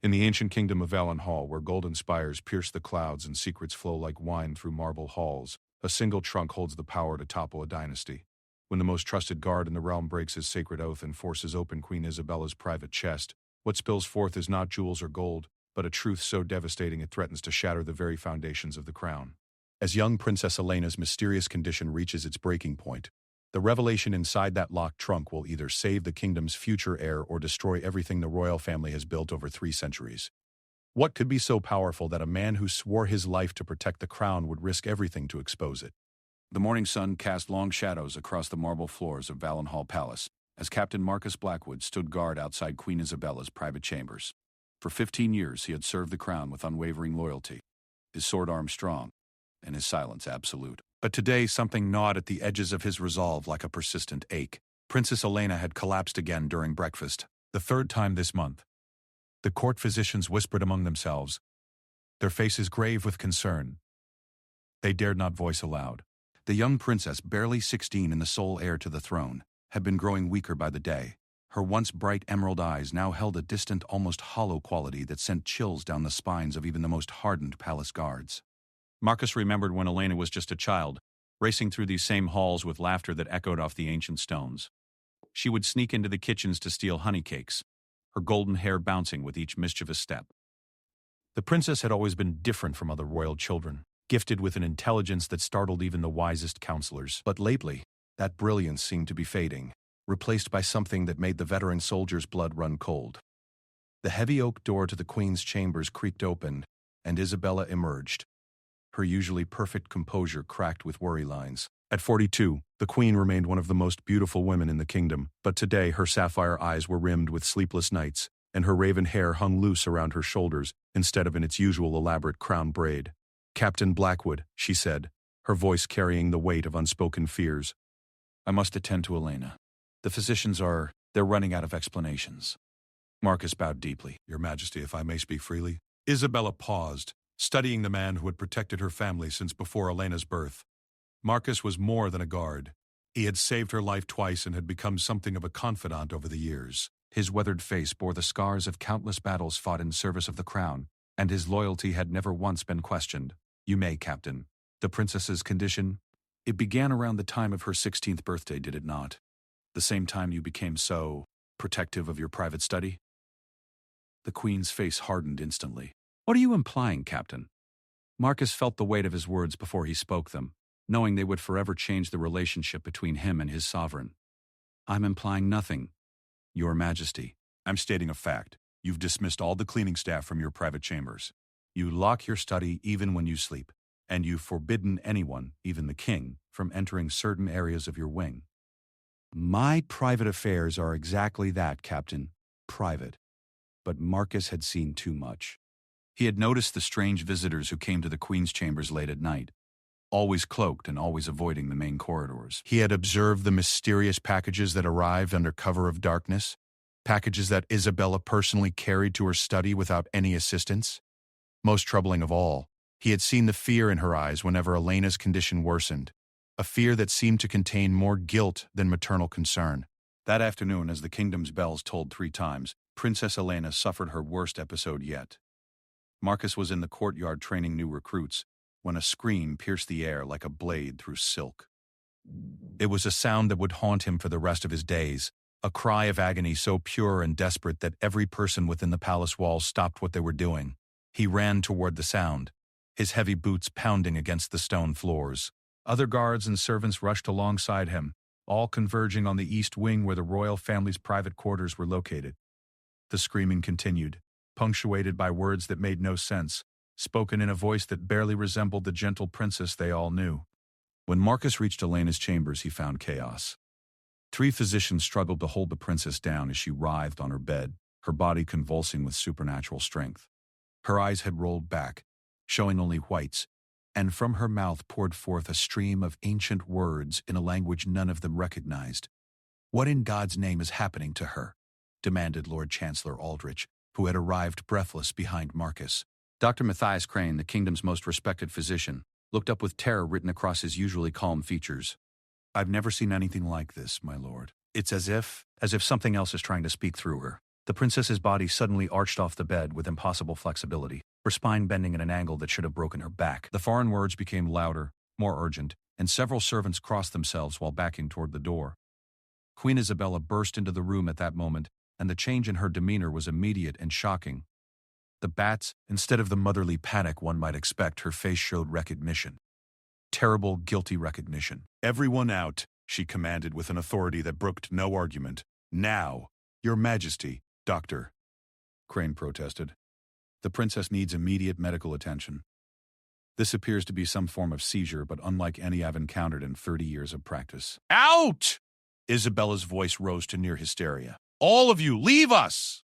In the ancient kingdom of Hall, where golden spires pierce the clouds and secrets flow like wine through marble halls, a single trunk holds the power to topple a dynasty. When the most trusted guard in the realm breaks his sacred oath and forces open Queen Isabella's private chest, what spills forth is not jewels or gold, but a truth so devastating it threatens to shatter the very foundations of the crown. As young Princess Elena's mysterious condition reaches its breaking point, the revelation inside that locked trunk will either save the kingdom's future heir or destroy everything the royal family has built over 3 centuries. What could be so powerful that a man who swore his life to protect the crown would risk everything to expose it? The morning sun cast long shadows across the marble floors of Hall Palace as Captain Marcus Blackwood stood guard outside Queen Isabella's private chambers. For 15 years he had served the crown with unwavering loyalty, his sword arm strong, and his silence absolute. But today something gnawed at the edges of his resolve like a persistent ache. Princess Elena had collapsed again during breakfast, the 3rd time this month. The court physicians whispered among themselves, their faces grave with concern. They dared not voice aloud. The young princess, barely 16 and the sole heir to the throne, had been growing weaker by the day. Her once bright emerald eyes now held a distant, almost hollow quality that sent chills down the spines of even the most hardened palace guards. Marcus remembered when Elena was just a child, racing through these same halls with laughter that echoed off the ancient stones. She would sneak into the kitchens to steal honey cakes, her golden hair bouncing with each mischievous step. The princess had always been different from other royal children, gifted with an intelligence that startled even the wisest counselors. But lately, that brilliance seemed to be fading, replaced by something that made the veteran soldier's blood run cold. The heavy oak door to the queen's chambers creaked open, and Isabella emerged, her usually perfect composure cracked with worry lines. At 42, the queen remained one of the most beautiful women in the kingdom, but today her sapphire eyes were rimmed with sleepless nights, and her raven hair hung loose around her shoulders instead of in its usual elaborate crown braid. "Captain Blackwood," she said, her voice carrying the weight of unspoken fears. "I must attend to Elena. The physicians they're running out of explanations." Marcus bowed deeply. "Your Majesty, if I may speak freely." Isabella paused, studying the man who had protected her family since before Elena's birth. Marcus was more than a guard. He had saved her life twice and had become something of a confidant over the years. His weathered face bore the scars of countless battles fought in service of the crown, and his loyalty had never once been questioned. "You may, Captain." The princess's condition? It began around the time of her 16th birthday, did it not? The same time you became so protective of your private study? The queen's face hardened instantly. "What are you implying, Captain?" Marcus felt the weight of his words before he spoke them, knowing they would forever change the relationship between him and his sovereign. "I'm implying nothing, Your Majesty. I'm stating a fact. You've dismissed all the cleaning staff from your private chambers. You lock your study even when you sleep, and you've forbidden anyone, even the king, from entering certain areas of your wing." "My private affairs are exactly that, Captain. Private." But Marcus had seen too much. He had noticed the strange visitors who came to the queen's chambers late at night, always cloaked and always avoiding the main corridors. He had observed the mysterious packages that arrived under cover of darkness, packages that Isabella personally carried to her study without any assistance. Most troubling of all, he had seen the fear in her eyes whenever Elena's condition worsened, a fear that seemed to contain more guilt than maternal concern. That afternoon, as the kingdom's bells tolled 3 times, Princess Elena suffered her worst episode yet. Marcus was in the courtyard training new recruits when a scream pierced the air like a blade through silk. It was a sound that would haunt him for the rest of his days, a cry of agony so pure and desperate that every person within the palace walls stopped what they were doing. He ran toward the sound, his heavy boots pounding against the stone floors. Other guards and servants rushed alongside him, all converging on the east wing where the royal family's private quarters were located. The screaming continued, punctuated by words that made no sense, spoken in a voice that barely resembled the gentle princess they all knew. When Marcus reached Elena's chambers, he found chaos. 3 physicians struggled to hold the princess down as she writhed on her bed, her body convulsing with supernatural strength. Her eyes had rolled back, showing only whites, and from her mouth poured forth a stream of ancient words in a language none of them recognized. "What in God's name is happening to her?" demanded Lord Chancellor Aldrich, who had arrived breathless behind Marcus. Dr. Matthias Crane, the kingdom's most respected physician, looked up with terror written across his usually calm features. "I've never seen anything like this, my lord. It's as if something else is trying to speak through her." The princess's body suddenly arched off the bed with impossible flexibility, her spine bending at an angle that should have broken her back. The foreign words became louder, more urgent, and several servants crossed themselves while backing toward the door. Queen Isabella burst into the room at that moment, and the change in her demeanor was immediate and shocking. The bats, instead of the motherly panic one might expect, her face showed recognition. Terrible, guilty recognition. "Everyone out," she commanded with an authority that brooked no argument. "Now, Your Majesty, Doctor," Crane protested. "The princess needs immediate medical attention. This appears to be some form of seizure, but unlike any I've encountered in 30 years of practice." "Out!" Isabella's voice rose to near hysteria. "All of you, leave us!"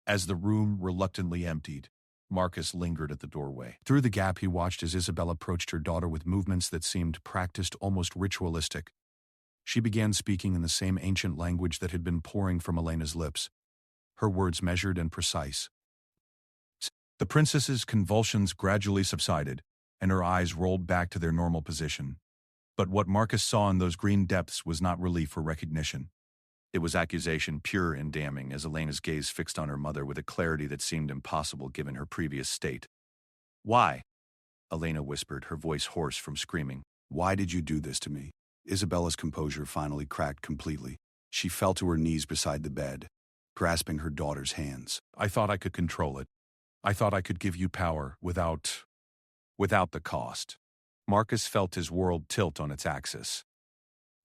As the room reluctantly emptied, Marcus lingered at the doorway. Through the gap he watched as Isabella approached her daughter with movements that seemed practiced, almost ritualistic. She began speaking in the same ancient language that had been pouring from Elena's lips, her words measured and precise. The princess's convulsions gradually subsided, and her eyes rolled back to their normal position. But what Marcus saw in those green depths was not relief or recognition. It was accusation, pure and damning, as Elena's gaze fixed on her mother with a clarity that seemed impossible given her previous state. "Why?" Elena whispered, her voice hoarse from screaming. "Why did you do this to me?" Isabella's composure finally cracked completely. She fell to her knees beside the bed, grasping her daughter's hands. "I thought I could control it. I thought I could give you power without the cost." Marcus felt his world tilt on its axis.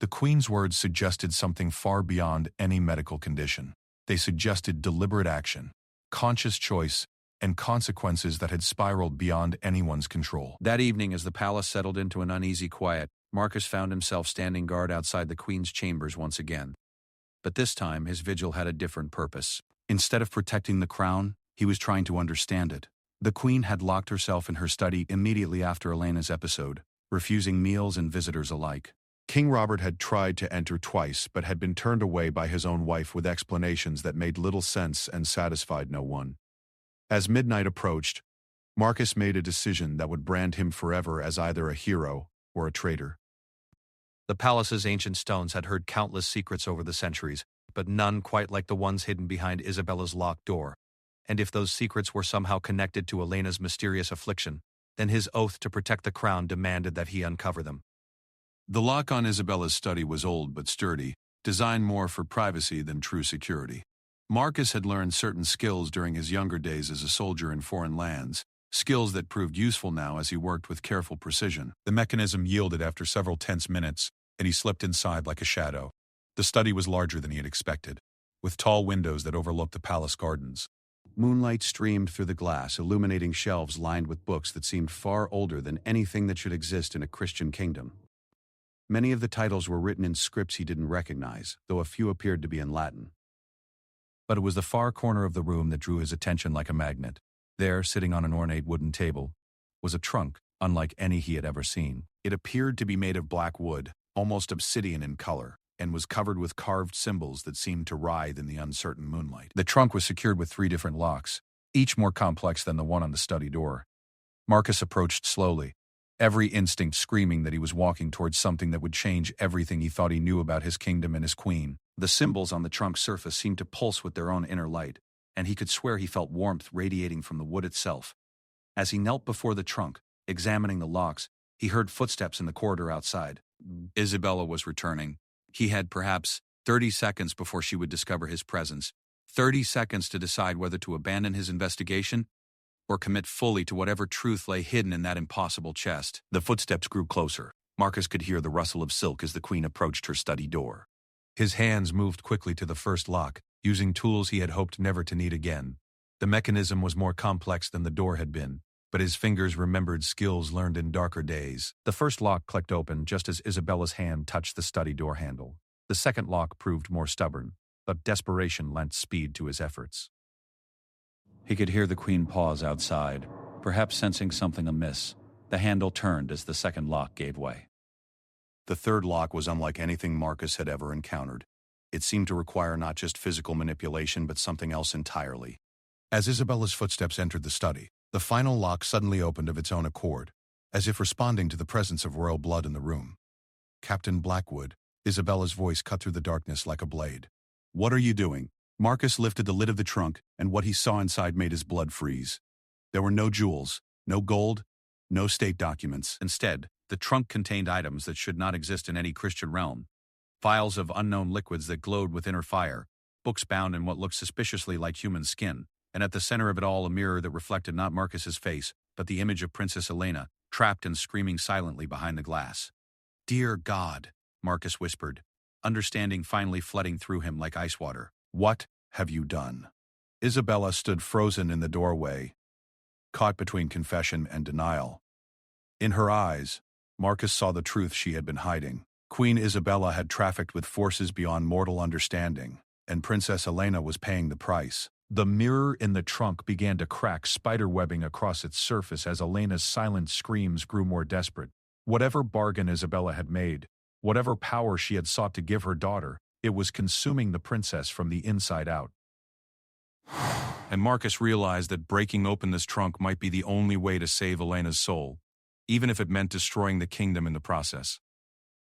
The Queen's words suggested something far beyond any medical condition. They suggested deliberate action, conscious choice, and consequences that had spiraled beyond anyone's control. That evening, as the palace settled into an uneasy quiet, Marcus found himself standing guard outside the Queen's chambers once again. But this time, his vigil had a different purpose. Instead of protecting the crown, he was trying to understand it. The Queen had locked herself in her study immediately after Elena's episode, refusing meals and visitors alike. King Robert had tried to enter twice but had been turned away by his own wife with explanations that made little sense and satisfied no one. As midnight approached, Marcus made a decision that would brand him forever as either a hero or a traitor. The palace's ancient stones had heard countless secrets over the centuries, but none quite like the ones hidden behind Isabella's locked door. And if those secrets were somehow connected to Elena's mysterious affliction, then his oath to protect the crown demanded that he uncover them. The lock on Isabella's study was old but sturdy, designed more for privacy than true security. Marcus had learned certain skills during his younger days as a soldier in foreign lands, skills that proved useful now as he worked with careful precision. The mechanism yielded after several tense minutes, and he slipped inside like a shadow. The study was larger than he had expected, with tall windows that overlooked the palace gardens. Moonlight streamed through the glass, illuminating shelves lined with books that seemed far older than anything that should exist in a Christian kingdom. Many of the titles were written in scripts he didn't recognize, though a few appeared to be in Latin. But it was the far corner of the room that drew his attention like a magnet. There, sitting on an ornate wooden table, was a trunk, unlike any he had ever seen. It appeared to be made of black wood, almost obsidian in color, and was covered with carved symbols that seemed to writhe in the uncertain moonlight. The trunk was secured with 3 different locks, each more complex than the one on the study door. Marcus approached slowly, every instinct screaming that he was walking towards something that would change everything he thought he knew about his kingdom and his queen. The symbols on the trunk's surface seemed to pulse with their own inner light, and he could swear he felt warmth radiating from the wood itself. As he knelt before the trunk, examining the locks, he heard footsteps in the corridor outside. Isabella was returning. He had perhaps 30 seconds before she would discover his presence, 30 seconds to decide whether to abandon his investigation or commit fully to whatever truth lay hidden in that impossible chest. The footsteps grew closer. Marcus could hear the rustle of silk as the Queen approached her study door. His hands moved quickly to the first lock, using tools he had hoped never to need again. The mechanism was more complex than the door had been, but his fingers remembered skills learned in darker days. The first lock clicked open just as Isabella's hand touched the study door handle. The second lock proved more stubborn, but desperation lent speed to his efforts. He could hear the Queen pause outside, perhaps sensing something amiss. The handle turned as the second lock gave way. The third lock was unlike anything Marcus had ever encountered. It seemed to require not just physical manipulation but something else entirely. As Isabella's footsteps entered the study, the final lock suddenly opened of its own accord, as if responding to the presence of royal blood in the room. "Captain Blackwood," Isabella's voice cut through the darkness like a blade. "What are you doing?" Marcus lifted the lid of the trunk, and what he saw inside made his blood freeze. There were no jewels, no gold, no state documents. Instead, the trunk contained items that should not exist in any Christian realm. Vials of unknown liquids that glowed with inner fire, books bound in what looked suspiciously like human skin, and at the center of it all a mirror that reflected not Marcus's face, but the image of Princess Elena, trapped and screaming silently behind the glass. "Dear God," Marcus whispered, understanding finally flooding through him like ice water. "What have you done?" Isabella stood frozen in the doorway, caught between confession and denial. In her eyes, Marcus saw the truth she had been hiding. Queen Isabella had trafficked with forces beyond mortal understanding, and Princess Elena was paying the price. The mirror in the trunk began to crack, spiderwebbing across its surface as Elena's silent screams grew more desperate. Whatever bargain Isabella had made, whatever power she had sought to give her daughter, it was consuming the princess from the inside out. And Marcus realized that breaking open this trunk might be the only way to save Elena's soul, even if it meant destroying the kingdom in the process.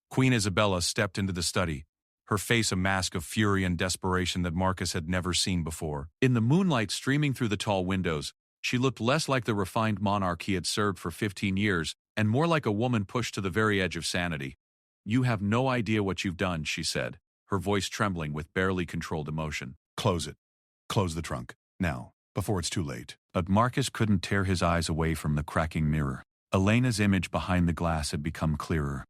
Queen Isabella stepped into the study, her face a mask of fury and desperation that Marcus had never seen before. In the moonlight streaming through the tall windows, she looked less like the refined monarch he had served for 15 years and more like a woman pushed to the very edge of sanity. "You have no idea what you've done," she said, her voice trembling with barely controlled emotion. "Close it. Close the trunk. Now, before it's too late." But Marcus couldn't tear his eyes away from the cracking mirror. Elena's image behind the glass had become clearer,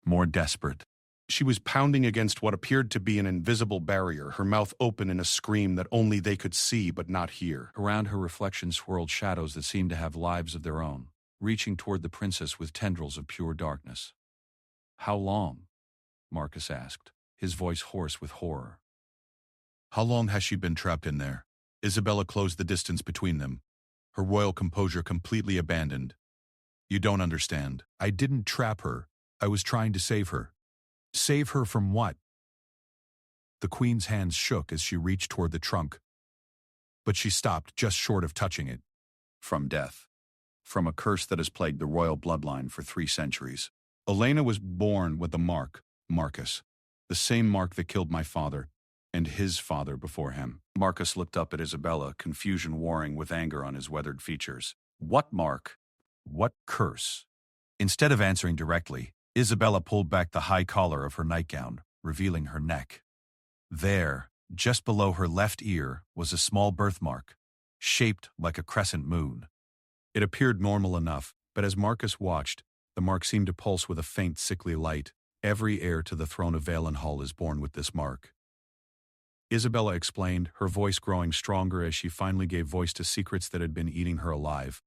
more desperate. She was pounding against what appeared to be an invisible barrier, her mouth open in a scream that only they could see but not hear. Around her reflection swirled shadows that seemed to have lives of their own, reaching toward the princess with tendrils of pure darkness. "How long?" Marcus asked, his voice hoarse with horror. "How long has she been trapped in there?" Isabella closed the distance between them, her royal composure completely abandoned. "You don't understand. I didn't trap her. I was trying to save her." "Save her from what?" The queen's hands shook as she reached toward the trunk, but she stopped just short of touching it. "From death. From a curse that has plagued the royal bloodline for 3 centuries. Elena was born with the mark, Marcus. The same mark that killed my father, and his father before him." Marcus looked up at Isabella, confusion warring with anger on his weathered features. "What mark? What curse?" Instead of answering directly, Isabella pulled back the high collar of her nightgown, revealing her neck. There, just below her left ear, was a small birthmark, shaped like a crescent moon. It appeared normal enough, but as Marcus watched, the mark seemed to pulse with a faint, sickly light. "Every heir to the throne of Valenhall is born with this mark," Isabella explained, her voice growing stronger as she finally gave voice to secrets that had been eating her alive.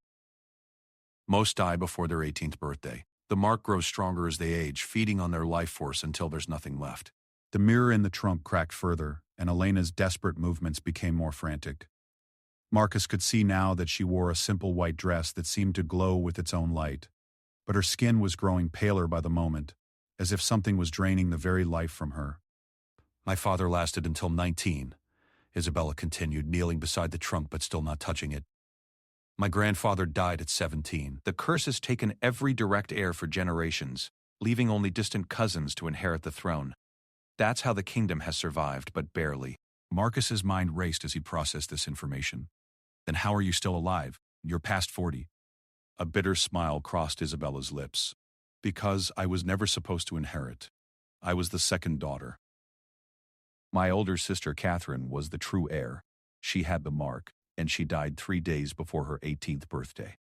"Most die before their 18th birthday. The mark grows stronger as they age, feeding on their life force until there's nothing left." The mirror in the trunk cracked further, and Elena's desperate movements became more frantic. Marcus could see now that she wore a simple white dress that seemed to glow with its own light, but her skin was growing paler by the moment, as if something was draining the very life from her. "My father lasted until 19, Isabella continued, kneeling beside the trunk but still not touching it. "My grandfather died at 17. The curse has taken every direct heir for generations, leaving only distant cousins to inherit the throne. That's how the kingdom has survived, but barely." Marcus's mind raced as he processed this information. "Then how are you still alive? You're past 40. A bitter smile crossed Isabella's lips. "Because I was never supposed to inherit. I was the second daughter. My older sister Catherine was the true heir. She had the mark, and she died 3 days before her 18th birthday.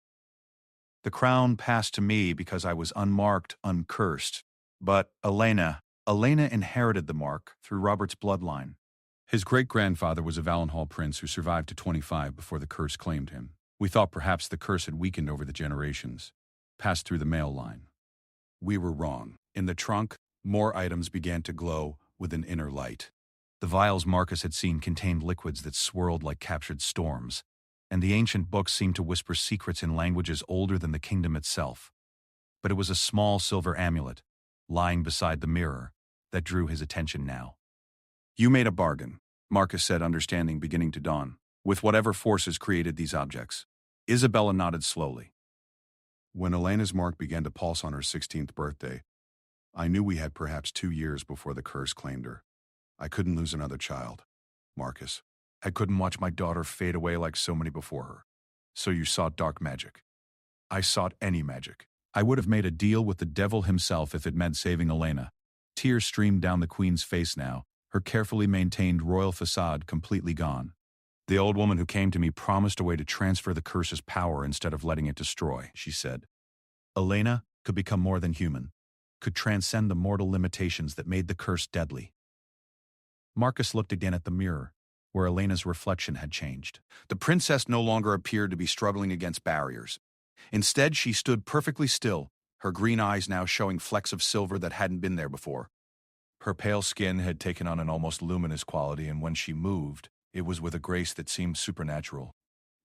The crown passed to me because I was unmarked, uncursed. But Elena inherited the mark through Robert's bloodline. His great-grandfather was a Valenhall prince who survived to 25 before the curse claimed him. We thought perhaps the curse had weakened over the generations, passed through the male line. We were wrong. In the trunk, more items began to glow with an inner light. The vials Marcus had seen contained liquids that swirled like captured storms, and the ancient books seemed to whisper secrets in languages older than the kingdom itself. But it was a small silver amulet, lying beside the mirror, that drew his attention now. "You made a bargain," Marcus said, understanding beginning to dawn, "with whatever forces created these objects." Isabella nodded slowly. "When Elena's mark began to pulse on her 16th birthday, I knew we had perhaps 2 years before the curse claimed her. I couldn't lose another child, Marcus. I couldn't watch my daughter fade away like so many before her. So you sought dark magic. I sought any magic. I would have made a deal with the devil himself if it meant saving Elena. Tears streamed down the queen's face now, her carefully maintained royal facade completely gone. The old woman who came to me promised a way to transfer the curse's power instead of letting it destroy, she said. Elena could become more than human, could transcend the mortal limitations that made the curse deadly. Marcus looked again at the mirror, where Elena's reflection had changed. The princess no longer appeared to be struggling against barriers. Instead, she stood perfectly still, her green eyes now showing flecks of silver that hadn't been there before. Her pale skin had taken on an almost luminous quality, and when she moved, it was with a grace that seemed supernatural.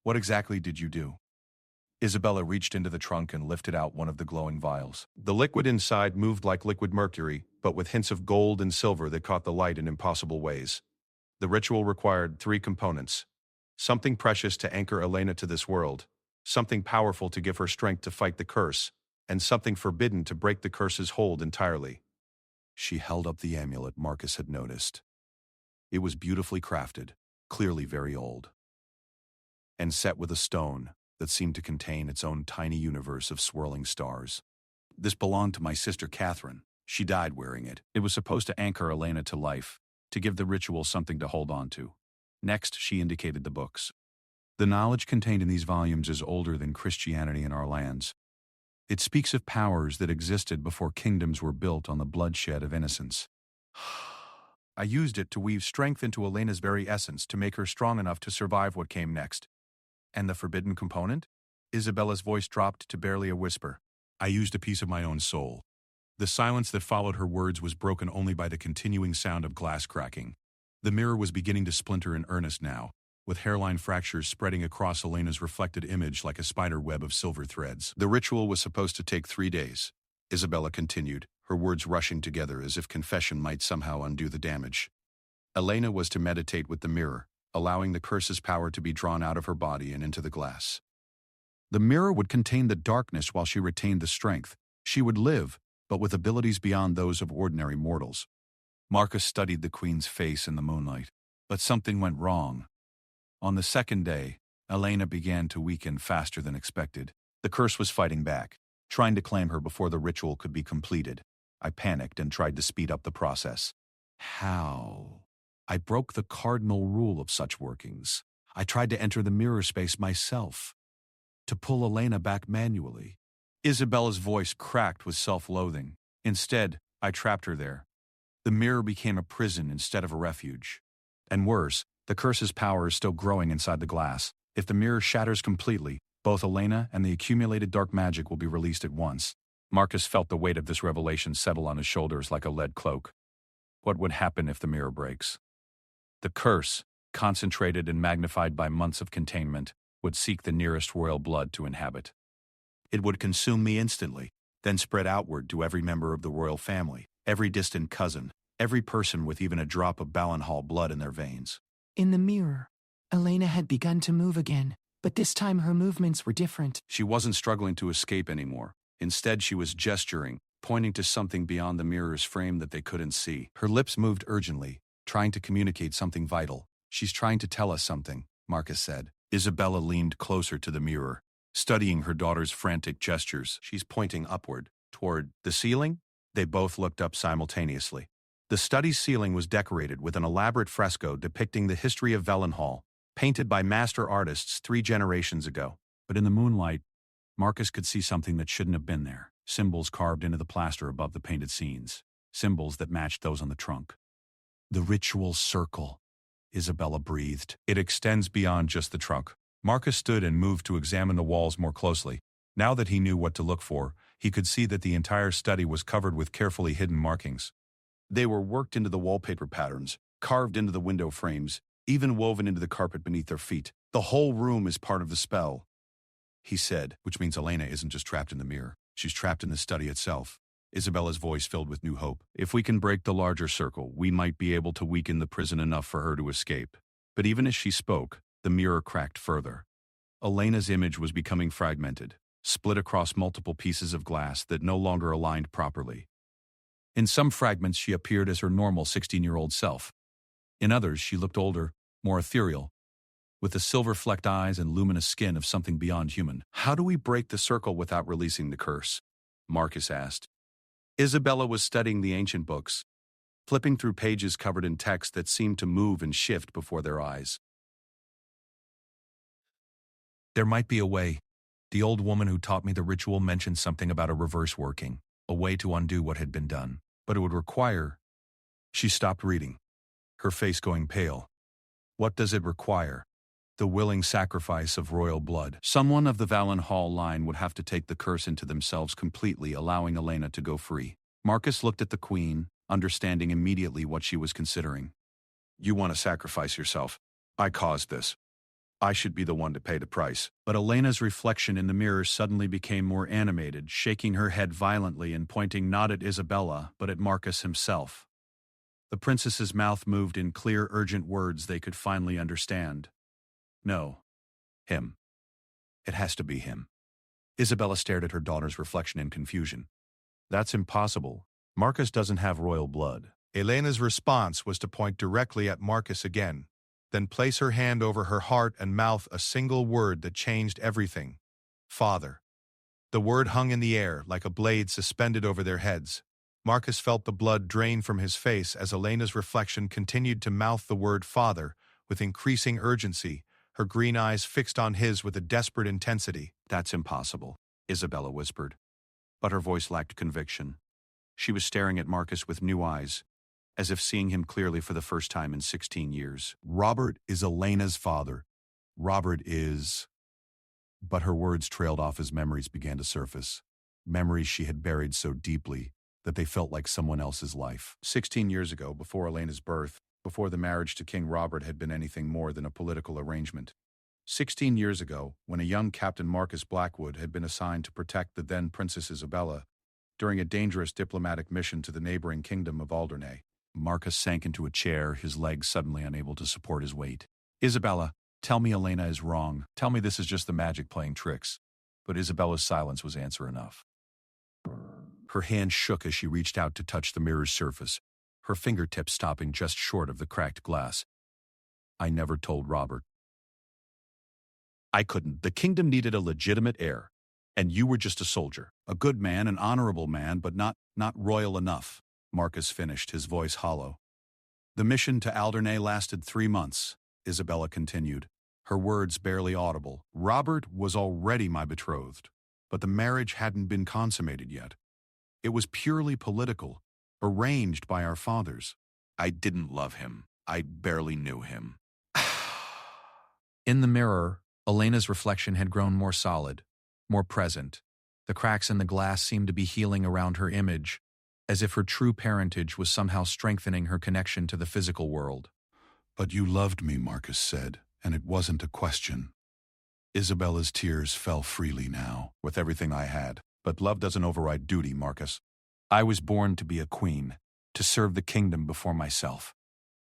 What exactly did you do? Isabella reached into the trunk and lifted out one of the glowing vials. The liquid inside moved like liquid mercury, but with hints of gold and silver that caught the light in impossible ways. The ritual required 3 components: something precious to anchor Elena to this world, something powerful to give her strength to fight the curse, and something forbidden to break the curse's hold entirely. She held up the amulet Marcus had noticed. It was beautifully crafted, clearly very old, and set with a stone that seemed to contain its own tiny universe of swirling stars. This belonged to my sister Catherine. She died wearing it. It was supposed to anchor Elena to life, to give the ritual something to hold on to. Next, she indicated the books. The knowledge contained in these volumes is older than Christianity in our lands. It speaks of powers that existed before kingdoms were built on the bloodshed of innocence. I used it to weave strength into Elena's very essence to make her strong enough to survive what came next. And the forbidden component? Isabella's voice dropped to barely a whisper. I used a piece of my own soul. The silence that followed her words was broken only by the continuing sound of glass cracking. The mirror was beginning to splinter in earnest now, with hairline fractures spreading across Elena's reflected image like a spider web of silver threads. The ritual was supposed to take 3 days, Isabella continued, her words rushing together as if confession might somehow undo the damage. Elena was to meditate with the mirror, allowing the curse's power to be drawn out of her body and into the glass. The mirror would contain the darkness while she retained the strength. She would live, but with abilities beyond those of ordinary mortals. Marcus studied the queen's face in the moonlight, but something went wrong. On the 2nd day, Elena began to weaken faster than expected. The curse was fighting back, trying to claim her before the ritual could be completed. I panicked and tried to speed up the process. How? I broke the cardinal rule of such workings. I tried to enter the mirror space myself, to pull Elena back manually. Isabella's voice cracked with self-loathing. Instead, I trapped her there. The mirror became a prison instead of a refuge. And worse, the curse's power is still growing inside the glass. If the mirror shatters completely, both Elena and the accumulated dark magic will be released at once. Marcus felt the weight of this revelation settle on his shoulders like a lead cloak. What would happen if the mirror breaks? The curse, concentrated and magnified by months of containment, would seek the nearest royal blood to inhabit. It would consume me instantly, then spread outward to every member of the royal family, every distant cousin, every person with even a drop of Ballinhall blood in their veins. In the mirror, Elena had begun to move again, but this time her movements were different. She wasn't struggling to escape anymore. Instead, she was gesturing, pointing to something beyond the mirror's frame that they couldn't see. Her lips moved urgently, trying to communicate something vital. She's trying to tell us something, Marcus said. Isabella leaned closer to the mirror, studying her daughter's frantic gestures. She's pointing upward, toward the ceiling? They both looked up simultaneously. The study's ceiling was decorated with an elaborate fresco depicting the history of Ballinhall, painted by master artists 3 generations ago. But in the moonlight, Marcus could see something that shouldn't have been there. Symbols carved into the plaster above the painted scenes. Symbols that matched those on the trunk. The ritual circle, Isabella breathed. It extends beyond just the trunk. Marcus stood and moved to examine the walls more closely. Now that he knew what to look for, he could see that the entire study was covered with carefully hidden markings. They were worked into the wallpaper patterns, carved into the window frames, even woven into the carpet beneath their feet. The whole room is part of the spell, he said, which means Elena isn't just trapped in the mirror. She's trapped in the study itself. Isabella's voice filled with new hope. If we can break the larger circle, we might be able to weaken the prison enough for her to escape. But even as she spoke, the mirror cracked further. Elena's image was becoming fragmented, split across multiple pieces of glass that no longer aligned properly. In some fragments, she appeared as her normal 16-year-old self. In others, she looked older, more ethereal, with the silver-flecked eyes and luminous skin of something beyond human. How do we break the circle without releasing the curse? Marcus asked. Isabella was studying the ancient books, flipping through pages covered in text that seemed to move and shift before their eyes. There might be a way. The old woman who taught me the ritual mentioned something about a reverse working, a way to undo what had been done. But it would require... She stopped reading, her face going pale. What does it require? The willing sacrifice of royal blood. Someone of the Valenhall line would have to take the curse into themselves completely, allowing Elena to go free. Marcus looked at the queen, understanding immediately what she was considering. You want to sacrifice yourself. I caused this. I should be the one to pay the price. But Elena's reflection in the mirror suddenly became more animated, shaking her head violently and pointing not at Isabella, but at Marcus himself. The princess's mouth moved in clear, urgent words they could finally understand. No. Him. It has to be him. Isabella stared at her daughter's reflection in confusion. That's impossible. Marcus doesn't have royal blood. Elena's response was to point directly at Marcus again, then place her hand over her heart and mouth a single word that changed everything. Father. The word hung in the air like a blade suspended over their heads. Marcus felt the blood drain from his face as Elena's reflection continued to mouth the word father with increasing urgency, her green eyes fixed on his with a desperate intensity. That's impossible, Isabella whispered. But her voice lacked conviction. She was staring at Marcus with new eyes, as if seeing him clearly for the first time in 16 years. Robert is Elena's father. Robert is... But her words trailed off as memories began to surface. Memories she had buried so deeply that they felt like someone else's life. 16 years ago, before Elena's birth, before the marriage to King Robert had been anything more than a political arrangement. 16 years ago, when a young Captain Marcus Blackwood had been assigned to protect the then Princess Isabella during a dangerous diplomatic mission to the neighboring kingdom of Alderney. Marcus sank into a chair, his legs suddenly unable to support his weight. Isabella, tell me Elena is wrong. Tell me this is just the magic playing tricks. But Isabella's silence was answer enough. Her hand shook as she reached out to touch the mirror's surface, her fingertips stopping just short of the cracked glass. I never told Robert. I couldn't. The kingdom needed a legitimate heir, and you were just a soldier. A good man, an honorable man, but not royal enough. Marcus finished, his voice hollow. The mission to Alderney lasted 3 months, Isabella continued, her words barely audible. Robert was already my betrothed, but the marriage hadn't been consummated yet. It was purely political, arranged by our fathers. I didn't love him. I barely knew him. In the mirror, Elena's reflection had grown more solid, more present. The cracks in the glass seemed to be healing around her image, as if her true parentage was somehow strengthening her connection to the physical world. But you loved me, Marcus said, and it wasn't a question. Isabella's tears fell freely now, with everything I had. But love doesn't override duty, Marcus. I was born to be a queen, to serve the kingdom before myself.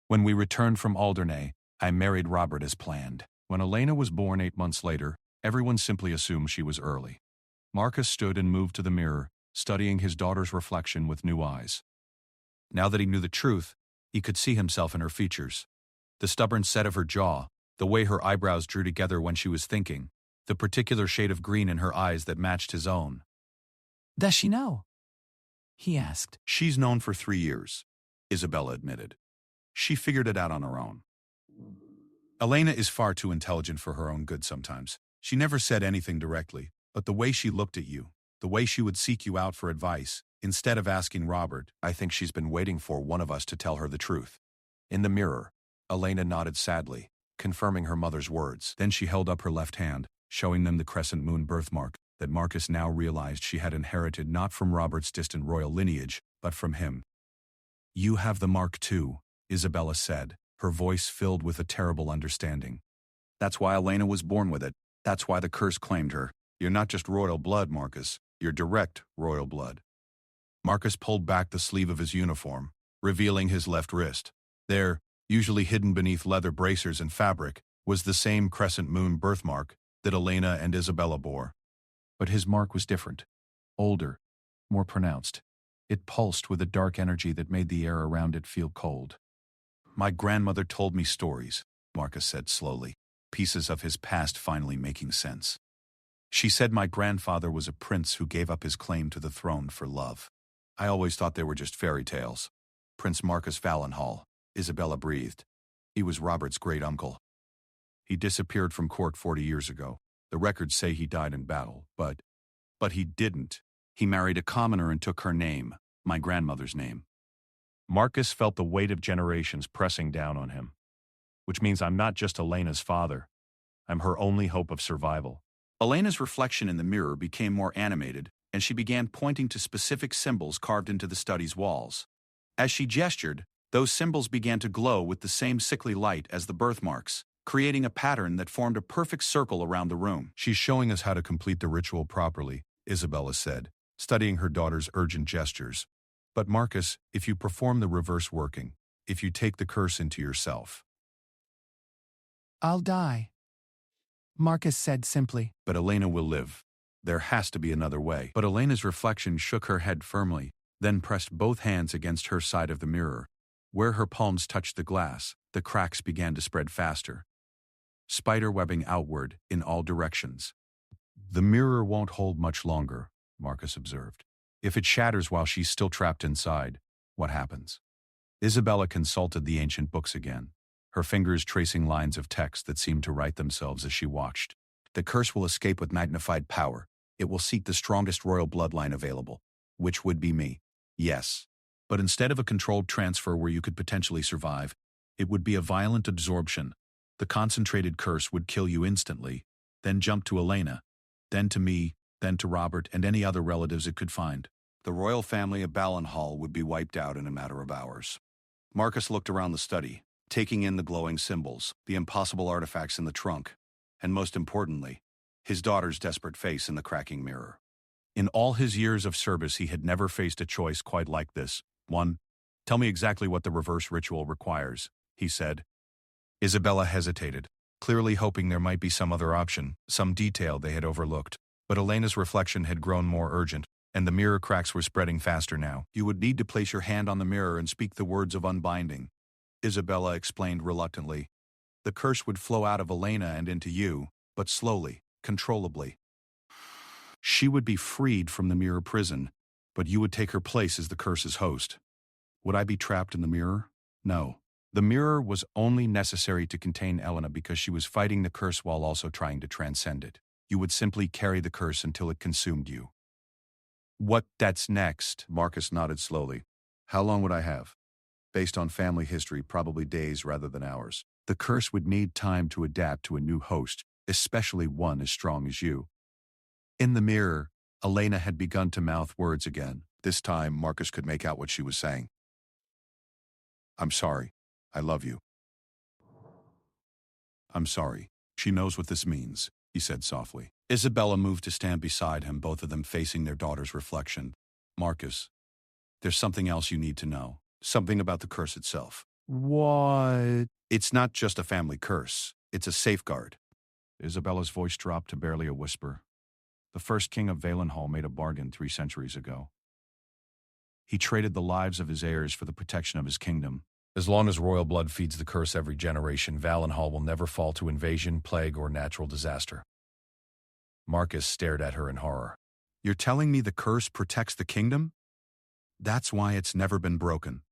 When we returned from Alderney, I married Robert as planned. When Elena was born 8 months later, everyone simply assumed she was early. Marcus stood and moved to the mirror, studying his daughter's reflection with new eyes. Now that he knew the truth, he could see himself in her features. The stubborn set of her jaw, the way her eyebrows drew together when she was thinking, the particular shade of green in her eyes that matched his own. Does she know? He asked. She's known for 3 years, Isabella admitted. She figured it out on her own. Elena is far too intelligent for her own good sometimes. She never said anything directly, but the way she looked at you, the way she would seek you out for advice, instead of asking Robert, I think she's been waiting for one of us to tell her the truth. In the mirror, Elena nodded sadly, confirming her mother's words. Then she held up her left hand, showing them the crescent moon birthmark that Marcus now realized she had inherited not from Robert's distant royal lineage, but from him. You have the mark too, Isabella said, her voice filled with a terrible understanding. That's why Elena was born with it. That's why the curse claimed her. You're not just royal blood, Marcus. You're direct royal blood. Marcus pulled back the sleeve of his uniform, revealing his left wrist. There, usually hidden beneath leather bracers and fabric, was the same crescent moon birthmark that Elena and Isabella bore. But his mark was different, older, more pronounced. It pulsed with a dark energy that made the air around it feel cold. My grandmother told me stories, Marcus said slowly, pieces of his past finally making sense. She said my grandfather was a prince who gave up his claim to the throne for love. I always thought they were just fairy tales. Prince Marcus Valenhall, Isabella breathed. He was Robert's great-uncle. He disappeared from court 40 years ago. The records say he died in battle, but he didn't. He married a commoner and took her name, my grandmother's name. Marcus felt the weight of generations pressing down on him. Which means I'm not just Elena's father. I'm her only hope of survival. Elena's reflection in the mirror became more animated, and she began pointing to specific symbols carved into the study's walls. As she gestured, those symbols began to glow with the same sickly light as the birthmarks, creating a pattern that formed a perfect circle around the room. She's showing us how to complete the ritual properly, Isabella said, studying her daughter's urgent gestures. But Marcus, if you perform the reverse working, if you take the curse into yourself. I'll die, Marcus said simply. But Elena will live. There has to be another way. But Elena's reflection shook her head firmly, then pressed both hands against her side of the mirror. Where her palms touched the glass, the cracks began to spread faster, spider-webbing outward in all directions. The mirror won't hold much longer, Marcus observed. If it shatters while she's still trapped inside, what happens? Isabella consulted the ancient books again, her fingers tracing lines of text that seemed to write themselves as she watched. The curse will escape with magnified power. It will seek the strongest royal bloodline available, which would be me. Yes. But instead of a controlled transfer where you could potentially survive, it would be a violent absorption. The concentrated curse would kill you instantly, then jump to Elena, then to me, then to Robert and any other relatives it could find. The royal family of Valenhall would be wiped out in a matter of hours. Marcus looked around the study, taking in the glowing symbols, the impossible artifacts in the trunk, and most importantly, his daughter's desperate face in the cracking mirror. In all his years of service, he had never faced a choice quite like this. One, tell me exactly what the reverse ritual requires, he said. Isabella hesitated, clearly hoping there might be some other option, some detail they had overlooked. But Elena's reflection had grown more urgent, and the mirror cracks were spreading faster now. You would need to place your hand on the mirror and speak the words of unbinding, Isabella explained reluctantly. The curse would flow out of Elena and into you, but slowly, controllably. She would be freed from the mirror prison, but you would take her place as the curse's host. Would I be trapped in the mirror? No. The mirror was only necessary to contain Elena because she was fighting the curse while also trying to transcend it. You would simply carry the curse until it consumed you. That's next? Marcus nodded slowly. How long would I have? Based on family history, probably days rather than hours. The curse would need time to adapt to a new host, especially one as strong as you. In the mirror, Elena had begun to mouth words again. This time, Marcus could make out what she was saying. I'm sorry. I love you. I'm sorry. She knows what this means, he said softly. Isabella moved to stand beside him, both of them facing their daughter's reflection. Marcus, there's something else you need to know. Something about the curse itself. What? It's not just a family curse. It's a safeguard. Isabella's voice dropped to barely a whisper. The first king of Valenhall made a bargain 3 centuries ago. He traded the lives of his heirs for the protection of his kingdom. As long as royal blood feeds the curse every generation, Valenhall will never fall to invasion, plague, or natural disaster. Marcus stared at her in horror. You're telling me the curse protects the kingdom? That's why it's never been broken.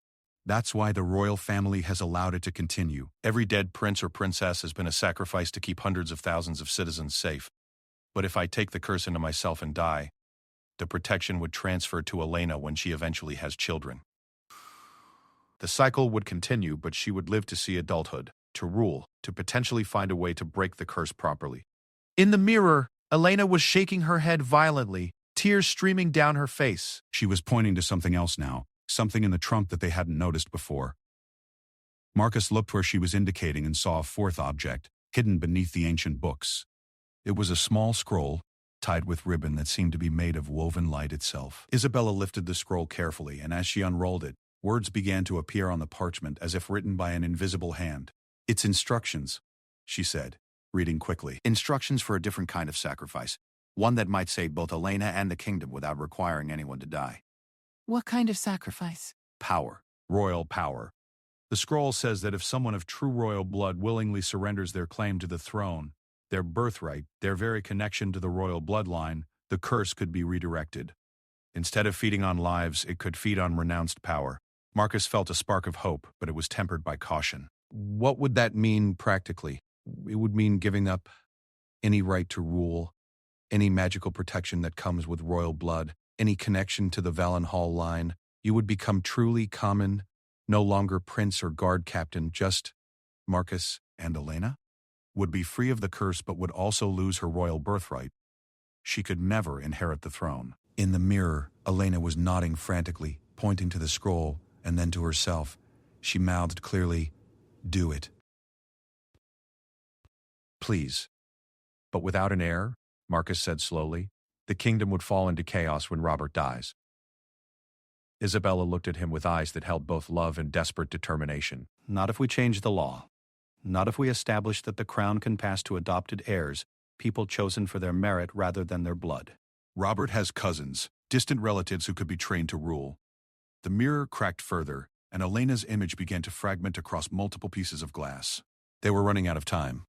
That's why the royal family has allowed it to continue. Every dead prince or princess has been a sacrifice to keep hundreds of thousands of citizens safe. But if I take the curse into myself and die, the protection would transfer to Elena when she eventually has children. The cycle would continue, but she would live to see adulthood, to rule, to potentially find a way to break the curse properly. In the mirror, Elena was shaking her head violently, tears streaming down her face. She was pointing to something else now, something in the trunk that they hadn't noticed before. Marcus looked where she was indicating and saw a fourth object, hidden beneath the ancient books. It was a small scroll, tied with ribbon that seemed to be made of woven light itself. Isabella lifted the scroll carefully, and as she unrolled it, words began to appear on the parchment as if written by an invisible hand. It's instructions, she said, reading quickly. Instructions for a different kind of sacrifice, one that might save both Elena and the kingdom without requiring anyone to die. What kind of sacrifice? Power. Royal power. The scroll says that if someone of true royal blood willingly surrenders their claim to the throne, their birthright, their very connection to the royal bloodline, the curse could be redirected. Instead of feeding on lives, it could feed on renounced power. Marcus felt a spark of hope, but it was tempered by caution. What would that mean practically? It would mean giving up any right to rule, any magical protection that comes with royal blood, any connection to the Valenhall line. You would become truly common, no longer prince or guard captain, just Marcus and Elena would be free of the curse but would also lose her royal birthright. She could never inherit the throne. In the mirror, Elena was nodding frantically, pointing to the scroll, and then to herself. She mouthed clearly, "Do it. Please." But without an heir, Marcus said slowly, the kingdom would fall into chaos when Robert dies. Isabella looked at him with eyes that held both love and desperate determination. Not if we change the law. Not if we establish that the crown can pass to adopted heirs, people chosen for their merit rather than their blood. Robert has cousins, distant relatives who could be trained to rule. The mirror cracked further, and Elena's image began to fragment across multiple pieces of glass. They were running out of time.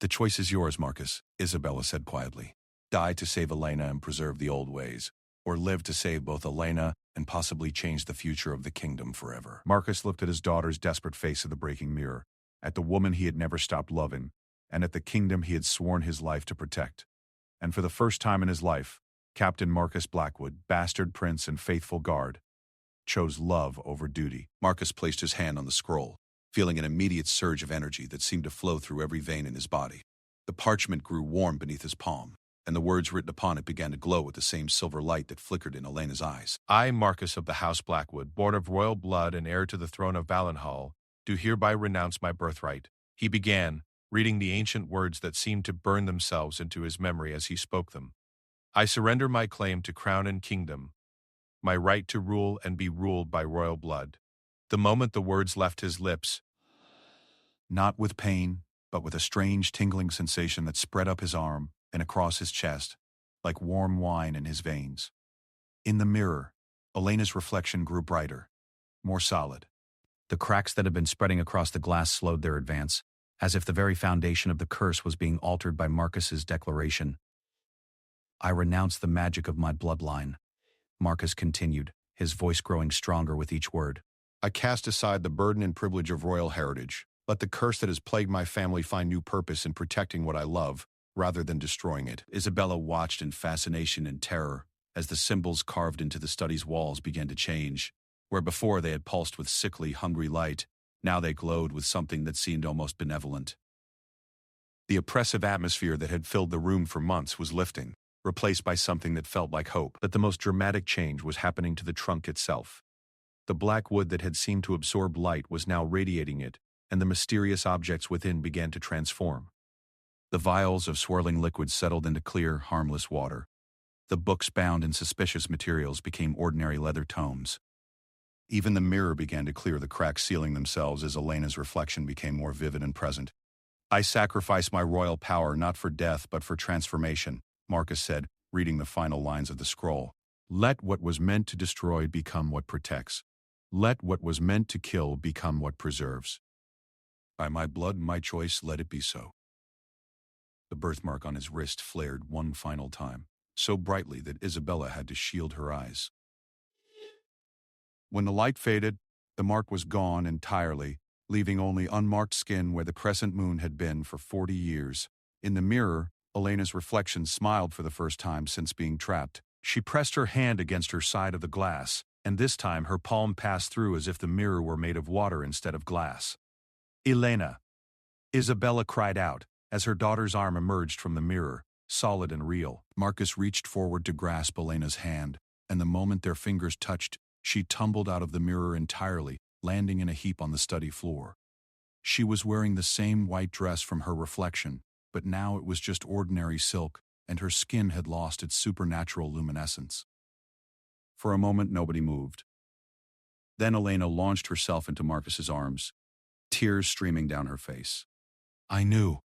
"The choice is yours, Marcus," Isabella said quietly. "Die to save Elena and preserve the old ways, or live to save both Elena and possibly change the future of the kingdom forever." Marcus looked at his daughter's desperate face in the breaking mirror, at the woman he had never stopped loving, and at the kingdom he had sworn his life to protect. And for the first time in his life, Captain Marcus Blackwood, bastard prince and faithful guard, chose love over duty. Marcus placed his hand on the scroll, feeling an immediate surge of energy that seemed to flow through every vein in his body. The parchment grew warm beneath his palm, and the words written upon it began to glow with the same silver light that flickered in Elena's eyes. "I, Marcus of the House Blackwood, born of royal blood and heir to the throne of Valenhall, do hereby renounce my birthright." He began, reading the ancient words that seemed to burn themselves into his memory as he spoke them. "I surrender my claim to crown and kingdom, my right to rule and be ruled by royal blood." The moment the words left his lips, not with pain, but with a strange tingling sensation that spread up his arm and across his chest, like warm wine in his veins. In the mirror, Elena's reflection grew brighter, more solid. The cracks that had been spreading across the glass slowed their advance, as if the very foundation of the curse was being altered by Marcus's declaration. "I renounce the magic of my bloodline," Marcus continued, his voice growing stronger with each word. "I cast aside the burden and privilege of royal heritage. Let the curse that has plagued my family find new purpose in protecting what I love, rather than destroying it." Isabella watched in fascination and terror as the symbols carved into the study's walls began to change. Where before they had pulsed with sickly, hungry light, now they glowed with something that seemed almost benevolent. The oppressive atmosphere that had filled the room for months was lifting, replaced by something that felt like hope. But the most dramatic change was happening to the trunk itself. The black wood that had seemed to absorb light was now radiating it, and the mysterious objects within began to transform. The vials of swirling liquid settled into clear, harmless water. The books bound in suspicious materials became ordinary leather tomes. Even the mirror began to clear the cracks sealing themselves as Elena's reflection became more vivid and present. "I sacrifice my royal power not for death but for transformation," Marcus said, reading the final lines of the scroll. "Let what was meant to destroy become what protects. Let what was meant to kill become what preserves. By my blood and my choice, let it be so." The birthmark on his wrist flared one final time, so brightly that Isabella had to shield her eyes. When the light faded, the mark was gone entirely, leaving only unmarked skin where the crescent moon had been for 40 years. In the mirror, Elena's reflection smiled for the first time since being trapped. She pressed her hand against her side of the glass, and this time her palm passed through as if the mirror were made of water instead of glass. "Elena!" Isabella cried out, as her daughter's arm emerged from the mirror, solid and real. Marcus reached forward to grasp Elena's hand, and the moment their fingers touched, she tumbled out of the mirror entirely, landing in a heap on the study floor. She was wearing the same white dress from her reflection, but now it was just ordinary silk, and her skin had lost its supernatural luminescence. For a moment, nobody moved. Then Elena launched herself into Marcus's arms, tears streaming down her face. "I knew,"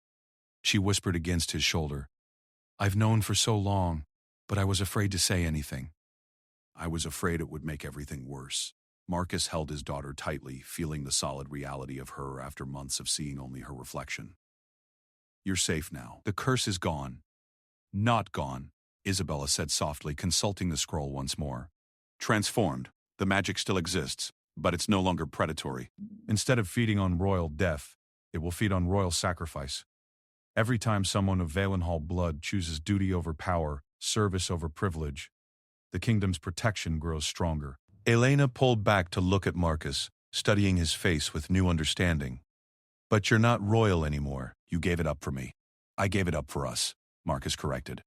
she whispered against his shoulder. "I've known for so long, but I was afraid to say anything. I was afraid it would make everything worse." Marcus held his daughter tightly, feeling the solid reality of her after months of seeing only her reflection. "You're safe now. The curse is gone." "Not gone," Isabella said softly, consulting the scroll once more. "Transformed. The magic still exists, but it's no longer predatory. Instead of feeding on royal death, it will feed on royal sacrifice. Every time someone of Valenhall blood chooses duty over power, service over privilege, the kingdom's protection grows stronger." Elena pulled back to look at Marcus, studying his face with new understanding. "But you're not royal anymore. You gave it up for me. I gave it up for us," Marcus corrected.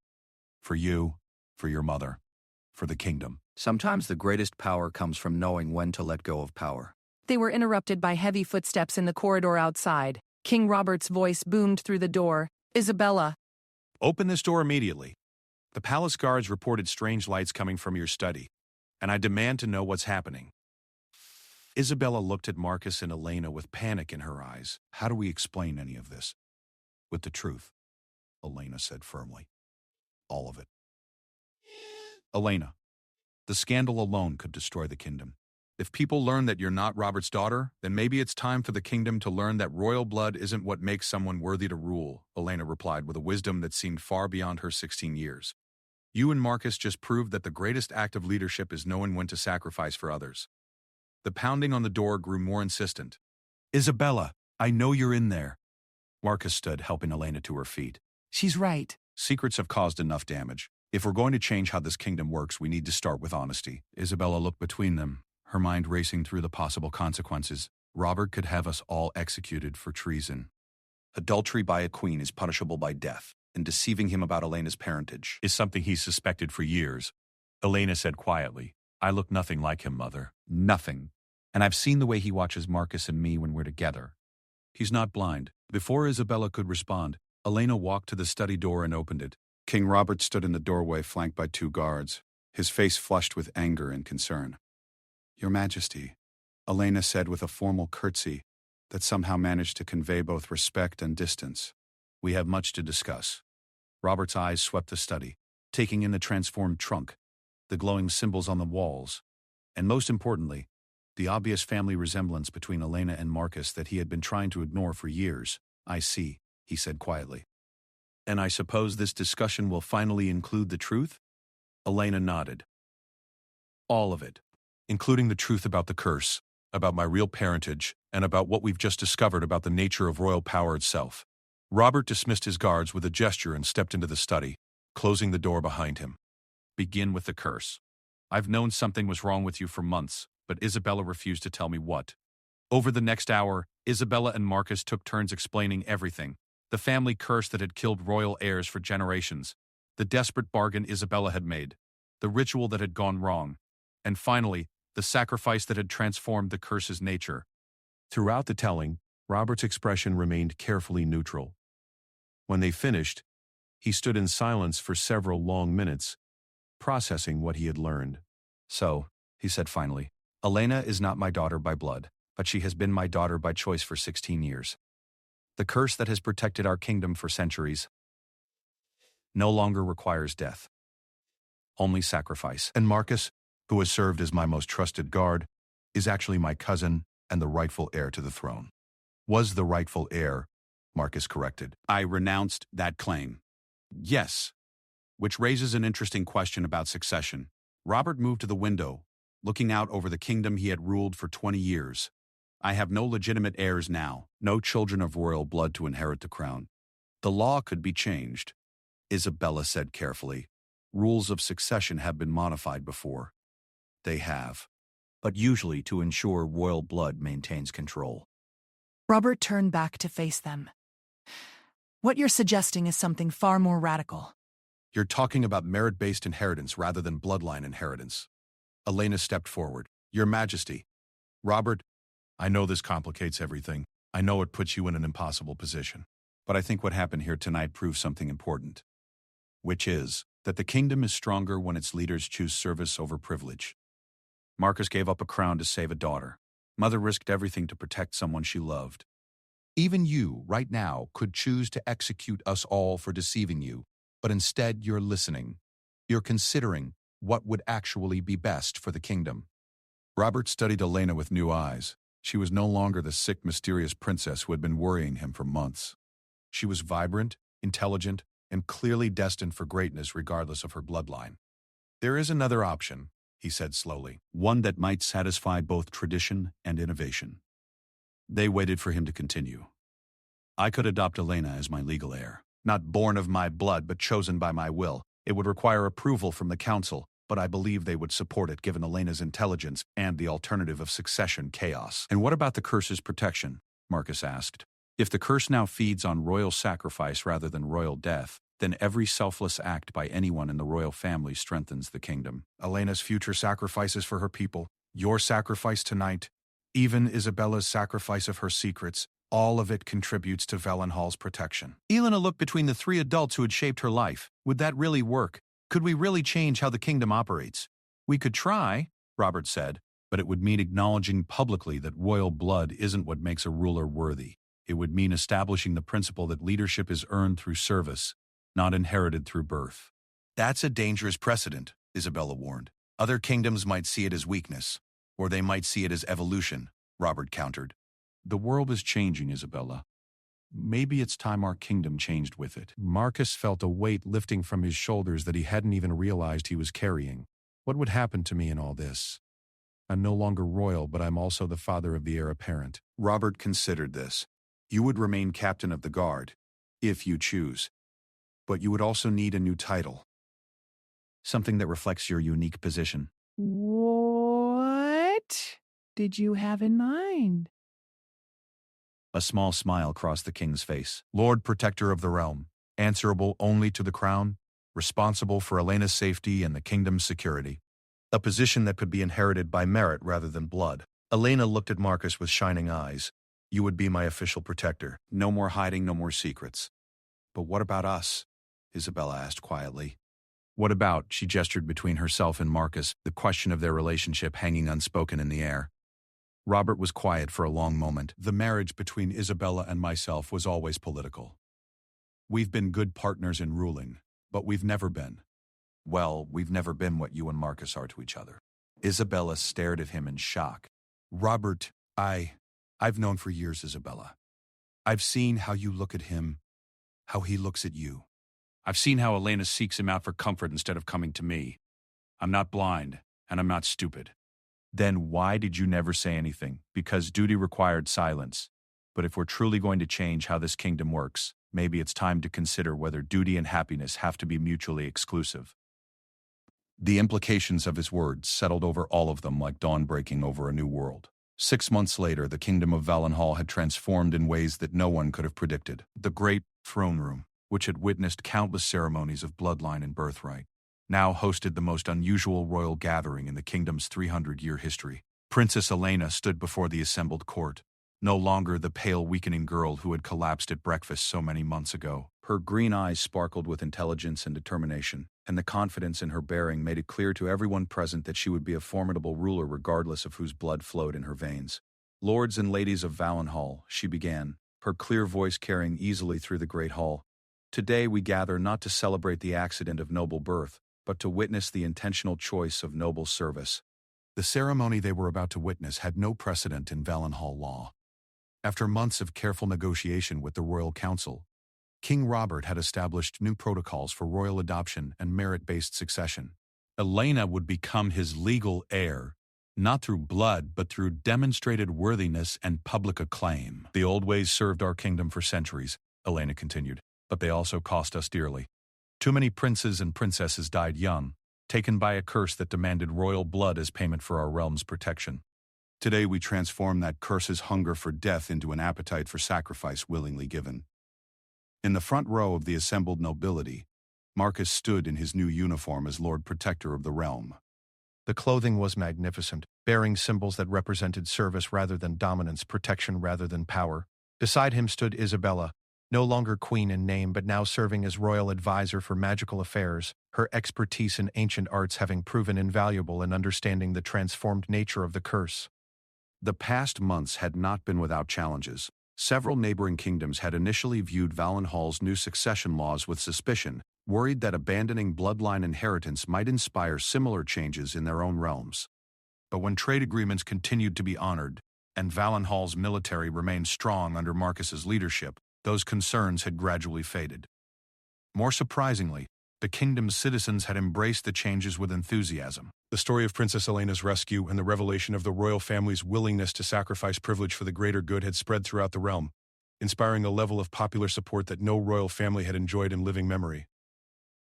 "For you, for your mother, for the kingdom." Sometimes the greatest power comes from knowing when to let go of power. They were interrupted by heavy footsteps in the corridor outside. King Robert's voice boomed through the door. "Isabella." "Open this door immediately. The palace guards reported strange lights coming from your study, and I demand to know what's happening." Isabella looked at Marcus and Elena with panic in her eyes. "How do we explain any of this?" "With the truth," Elena said firmly. "All of it." "Elena, the scandal alone could destroy the kingdom. If people learn that you're not Robert's daughter, then maybe it's time for the kingdom to learn that royal blood isn't what makes someone worthy to rule," Elena replied with a wisdom that seemed far beyond her 16 years. "You and Marcus just proved that the greatest act of leadership is knowing when to sacrifice for others." The pounding on the door grew more insistent. "Isabella, I know you're in there." Marcus stood, helping Elena to her feet. She's right. "Secrets have caused enough damage. If we're going to change how this kingdom works, we need to start with honesty." Isabella looked between them, her mind racing through the possible consequences. Robert could have us all executed for treason. Adultery by a queen is punishable by death, and deceiving him about Elena's parentage "Is something he's suspected for years," Elena said quietly. "I look nothing like him, Mother." nothing. And I've seen the way he watches Marcus and me when we're together. He's not blind." Before Isabella could respond, Elena walked to the study door and opened it. King Robert stood in the doorway, flanked by 2 guards, his face flushed with anger and concern. "Your Majesty," Elena said with a formal curtsy that somehow managed to convey both respect and distance. "We have much to discuss." Robert's eyes swept the study, taking in the transformed trunk, the glowing symbols on the walls, and most importantly, the obvious family resemblance between Elena and Marcus that he had been trying to ignore for years. "I see," he said quietly. "And I suppose this discussion will finally include the truth?" Elena nodded. "All of it, including the truth about the curse, about my real parentage, and about what we've just discovered about the nature of royal power itself." Robert dismissed his guards with a gesture and stepped into the study, closing the door behind him. "Begin with the curse. I've known something was wrong with you for months, but Isabella refused to tell me what." Over the next hour, Isabella and Marcus took turns explaining everything. The family curse that had killed royal heirs for generations, the desperate bargain Isabella had made, the ritual that had gone wrong, and finally, the sacrifice that had transformed the curse's nature. Throughout the telling, Robert's expression remained carefully neutral. When they finished, he stood in silence for several long minutes, processing what he had learned. "So," he said finally, "Elena is not my daughter by blood, but she has been my daughter by choice for 16 years. The curse that has protected our kingdom for centuries no longer requires death, only sacrifice. And Marcus, who has served as my most trusted guard, is actually my cousin and the rightful heir to the throne." "Was the rightful heir," Marcus corrected. I renounced that claim." "Yes." Which raises an interesting question about succession. Robert moved to the window, looking out over the kingdom he had ruled for 20 years. "I have no legitimate heirs now, no children of royal blood to inherit the crown. The law could be changed," Isabella said carefully. "Rules of succession have been modified before." "They have, but usually to ensure royal blood maintains control." Robert turned back to face them. "What you're suggesting is something far more radical." "You're talking about merit-based inheritance rather than bloodline inheritance." Elena stepped forward. "Your Majesty." "Robert, I know this complicates everything. I know it puts you in an impossible position. But I think what happened here tonight proves something important, which is that the kingdom is stronger when its leaders choose service over privilege. Marcus gave up a crown to save a daughter. Mother risked everything to protect someone she loved. Even you, right now, could choose to execute us all for deceiving you, but instead you're listening. You're considering what would actually be best for the kingdom. Robert studied Elena with new eyes. She was no longer the sick, mysterious princess who had been worrying him for months. She was vibrant, intelligent, and clearly destined for greatness regardless of her bloodline. "There is another option," he said slowly. One that might satisfy both tradition and innovation. They waited for him to continue. "I could adopt Elena as my legal heir. Not born of my blood, but chosen by my will. It would require approval from the council, but I believe they would support it given Elena's intelligence and the alternative of succession chaos." "And what about the curse's protection?" Marcus asked. "If the curse now feeds on royal sacrifice rather than royal death, then every selfless act by anyone in the royal family strengthens the kingdom. Elena's future sacrifices for her people, your sacrifice tonight, even Isabella's sacrifice of her secrets, all of it contributes to Valenhall's protection." Elena looked between the three adults who had shaped her life. Would that really work? Could we really change how the kingdom operates? "We could try," Robert said, "but it would mean acknowledging publicly that royal blood isn't what makes a ruler worthy. It would mean establishing the principle that leadership is earned through service, not inherited through birth." "That's a dangerous precedent," Isabella warned. "Other kingdoms might see it as weakness, or they might see it as evolution," Robert countered. "The world is changing, Isabella. Maybe it's time our kingdom changed with it." Marcus felt a weight lifting from his shoulders that he hadn't even realized he was carrying. What would happen to me in all this? I'm no longer royal, but I'm also the father of the heir apparent. Robert considered this. "You would remain captain of the guard, if you choose. But you would also need a new title. Something that reflects your unique position." What did you have in mind? A small smile crossed the king's face. "Lord Protector of the Realm, answerable only to the crown, responsible for Elena's safety and the kingdom's security. A position that could be inherited by merit rather than blood." Elena looked at Marcus with shining eyes. "You would be my official protector. No more hiding, no more secrets." "But what about us?" Isabella asked quietly. "What about?" She gestured between herself and Marcus, the question of their relationship hanging unspoken in the air. Robert was quiet for a long moment. "The marriage between Isabella and myself was always political. We've been good partners in ruling, but we've never been what you and Marcus are to each other." Isabella stared at him in shock. "Robert, I've known for years, Isabella. I've seen how you look at him, how he looks at you. I've seen how Elena seeks him out for comfort instead of coming to me. I'm not blind, and I'm not stupid." "Then why did you never say anything?" "Because duty required silence. But if we're truly going to change how this kingdom works, maybe it's time to consider whether duty and happiness have to be mutually exclusive." The implications of his words settled over all of them like dawn breaking over a new world. 6 months later, the kingdom of Valenhall had transformed in ways that no one could have predicted. The great throne room, which had witnessed countless ceremonies of bloodline and birthright, now hosted the most unusual royal gathering in the kingdom's 300-year history. Princess Elena stood before the assembled court, no longer the pale, weakening girl who had collapsed at breakfast so many months ago. Her green eyes sparkled with intelligence and determination, and the confidence in her bearing made it clear to everyone present that she would be a formidable ruler regardless of whose blood flowed in her veins. "Lords and ladies of Valenhall," she began, her clear voice carrying easily through the great hall. "Today we gather not to celebrate the accident of noble birth, but to witness the intentional choice of noble service." The ceremony they were about to witness had no precedent in Valenhall law. After months of careful negotiation with the royal council, King Robert had established new protocols for royal adoption and merit-based succession. Elena would become his legal heir, not through blood but through demonstrated worthiness and public acclaim. "The old ways served our kingdom for centuries," Elena continued, "but they also cost us dearly. Too many princes and princesses died young, taken by a curse that demanded royal blood as payment for our realm's protection. Today we transform that curse's hunger for death into an appetite for sacrifice willingly given." In the front row of the assembled nobility, Marcus stood in his new uniform as Lord Protector of the realm. The clothing was magnificent, bearing symbols that represented service rather than dominance, protection rather than power. Beside him stood Isabella, no longer queen in name but now serving as royal advisor for magical affairs, her expertise in ancient arts having proven invaluable in understanding the transformed nature of the curse. The past months had not been without challenges. Several neighboring kingdoms had initially viewed Valenhall's new succession laws with suspicion, worried that abandoning bloodline inheritance might inspire similar changes in their own realms. But when trade agreements continued to be honored, and Valenhall's military remained strong under Marcus's leadership, those concerns had gradually faded. More surprisingly, the kingdom's citizens had embraced the changes with enthusiasm. The story of Princess Elena's rescue and the revelation of the royal family's willingness to sacrifice privilege for the greater good had spread throughout the realm, inspiring a level of popular support that no royal family had enjoyed in living memory.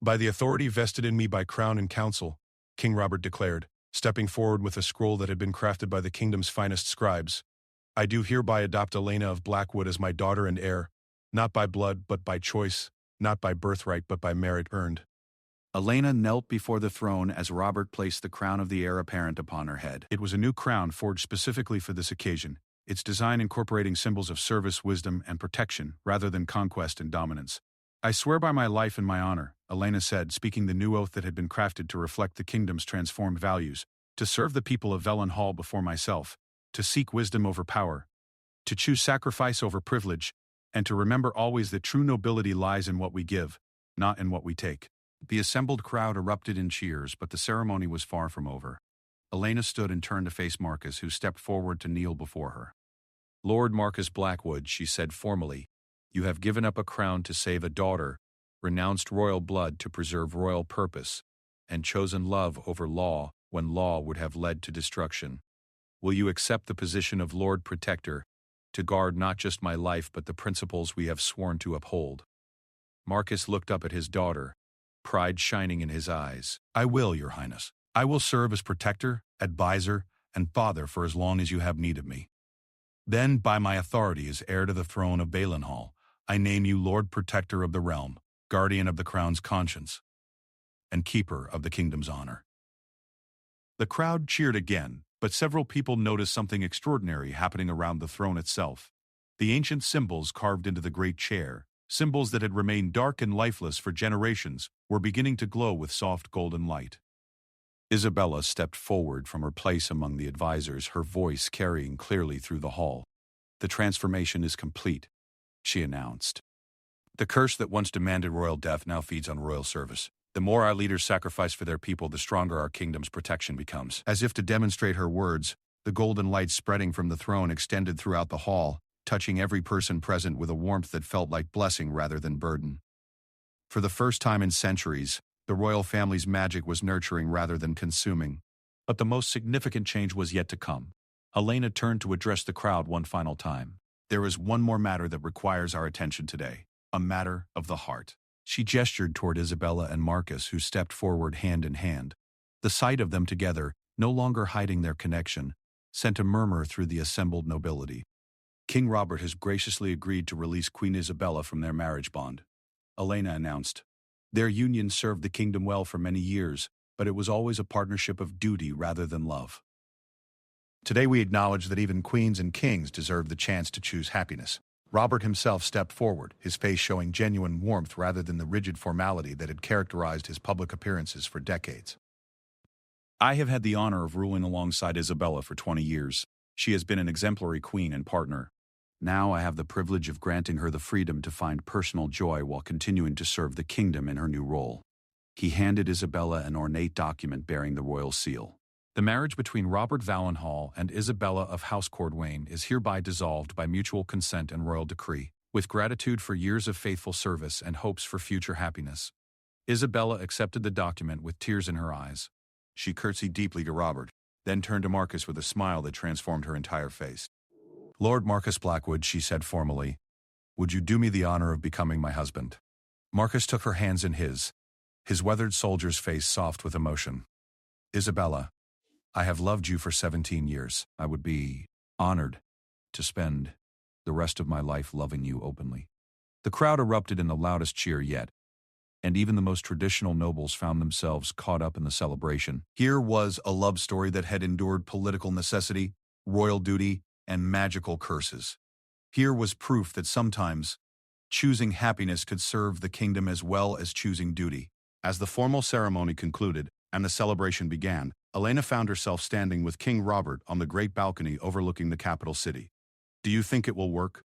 "By the authority vested in me by Crown and Council," King Robert declared, stepping forward with a scroll that had been crafted by the kingdom's finest scribes, "I do hereby adopt Elena of Blackwood as my daughter and heir, not by blood but by choice, not by birthright but by merit earned." Elena knelt before the throne as Robert placed the crown of the heir apparent upon her head. It was a new crown forged specifically for this occasion, its design incorporating symbols of service, wisdom, and protection rather than conquest and dominance. "I swear by my life and my honor," Elena said, speaking the new oath that had been crafted to reflect the kingdom's transformed values, "to serve the people of Valenhall before myself, to seek wisdom over power, to choose sacrifice over privilege, and to remember always that true nobility lies in what we give, not in what we take." The assembled crowd erupted in cheers, but the ceremony was far from over. Elena stood and turned to face Marcus, who stepped forward to kneel before her. "Lord Marcus Blackwood," she said formally, "you have given up a crown to save a daughter, renounced royal blood to preserve royal purpose, and chosen love over law when law would have led to destruction. Will you accept the position of Lord Protector, to guard not just my life but the principles we have sworn to uphold?" Marcus looked up at his daughter, pride shining in his eyes. "I will, Your Highness. I will serve as protector, advisor, and father for as long as you have need of me. Then, by my authority as heir to the throne of Valenhall, I name you Lord Protector of the realm, guardian of the crown's conscience, and keeper of the kingdom's honor." The crowd cheered again, but several people noticed something extraordinary happening around the throne itself. The ancient symbols carved into the great chair, symbols that had remained dark and lifeless for generations, were beginning to glow with soft golden light. Isabella stepped forward from her place among the advisors, her voice carrying clearly through the hall. "The transformation is complete," she announced. "The curse that once demanded royal death now feeds on royal service. The more our leaders sacrifice for their people, the stronger our kingdom's protection becomes." As if to demonstrate her words, the golden light spreading from the throne extended throughout the hall, touching every person present with a warmth that felt like blessing rather than burden. For the first time in centuries, the royal family's magic was nurturing rather than consuming. But the most significant change was yet to come. Elena turned to address the crowd one final time. "There is one more matter that requires our attention today, a matter of the heart." She gestured toward Isabella and Marcus, who stepped forward hand in hand. The sight of them together, no longer hiding their connection, sent a murmur through the assembled nobility. "King Robert has graciously agreed to release Queen Isabella from their marriage bond," Elena announced. "Their union served the kingdom well for many years, but it was always a partnership of duty rather than love. Today we acknowledge that even queens and kings deserve the chance to choose happiness." Robert himself stepped forward, his face showing genuine warmth rather than the rigid formality that had characterized his public appearances for decades. "I have had the honor of ruling alongside Isabella for 20 years. She has been an exemplary queen and partner. Now I have the privilege of granting her the freedom to find personal joy while continuing to serve the kingdom in her new role." He handed Isabella an ornate document bearing the royal seal. "The marriage between Robert Valenhall and Isabella of House Cordwain is hereby dissolved by mutual consent and royal decree, with gratitude for years of faithful service and hopes for future happiness." Isabella accepted the document with tears in her eyes. She curtsied deeply to Robert, then turned to Marcus with a smile that transformed her entire face. "Lord Marcus Blackwood," she said formally, "would you do me the honor of becoming my husband?" Marcus took her hands in his weathered soldier's face soft with emotion. "Isabella, I have loved you for 17 years. I would be honored to spend the rest of my life loving you openly." The crowd erupted in the loudest cheer yet, and even the most traditional nobles found themselves caught up in the celebration. Here was a love story that had endured political necessity, royal duty, and magical curses. Here was proof that sometimes choosing happiness could serve the kingdom as well as choosing duty. As the formal ceremony concluded and the celebration began, Elena found herself standing with King Robert on the great balcony overlooking the capital city. "Do you think it will work?"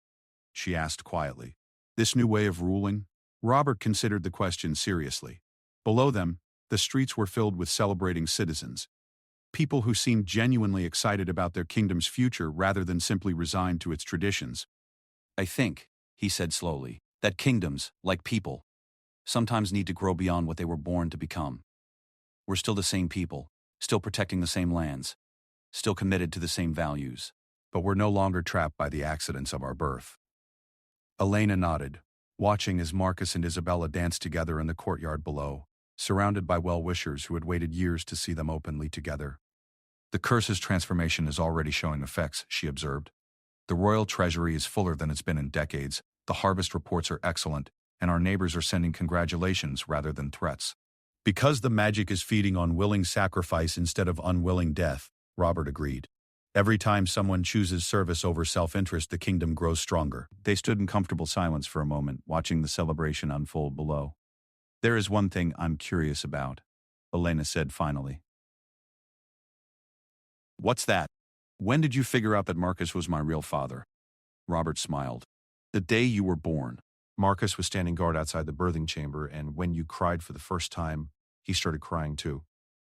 she asked quietly. "This new way of ruling?" Robert considered the question seriously. Below them, the streets were filled with celebrating citizens. People who seemed genuinely excited about their kingdom's future rather than simply resigned to its traditions. I think, he said slowly, that kingdoms, like people, sometimes need to grow beyond what they were born to become. We're still the same people, still protecting the same lands, still committed to the same values. But we're no longer trapped by the accidents of our birth. Elena nodded, watching as Marcus and Isabella danced together in the courtyard below, surrounded by well-wishers who had waited years to see them openly together. The curse's transformation is already showing effects, she observed. The royal treasury is fuller than it's been in decades, the harvest reports are excellent, and our neighbors are sending congratulations rather than threats. Because the magic is feeding on willing sacrifice instead of unwilling death, Robert agreed. Every time someone chooses service over self-interest, the kingdom grows stronger. They stood in comfortable silence for a moment, watching the celebration unfold below. There is one thing I'm curious about, Elena said finally. What's that? When did you figure out that Marcus was my real father? Robert smiled. The day you were born. Marcus was standing guard outside the birthing chamber, and when you cried for the first time, he started crying too.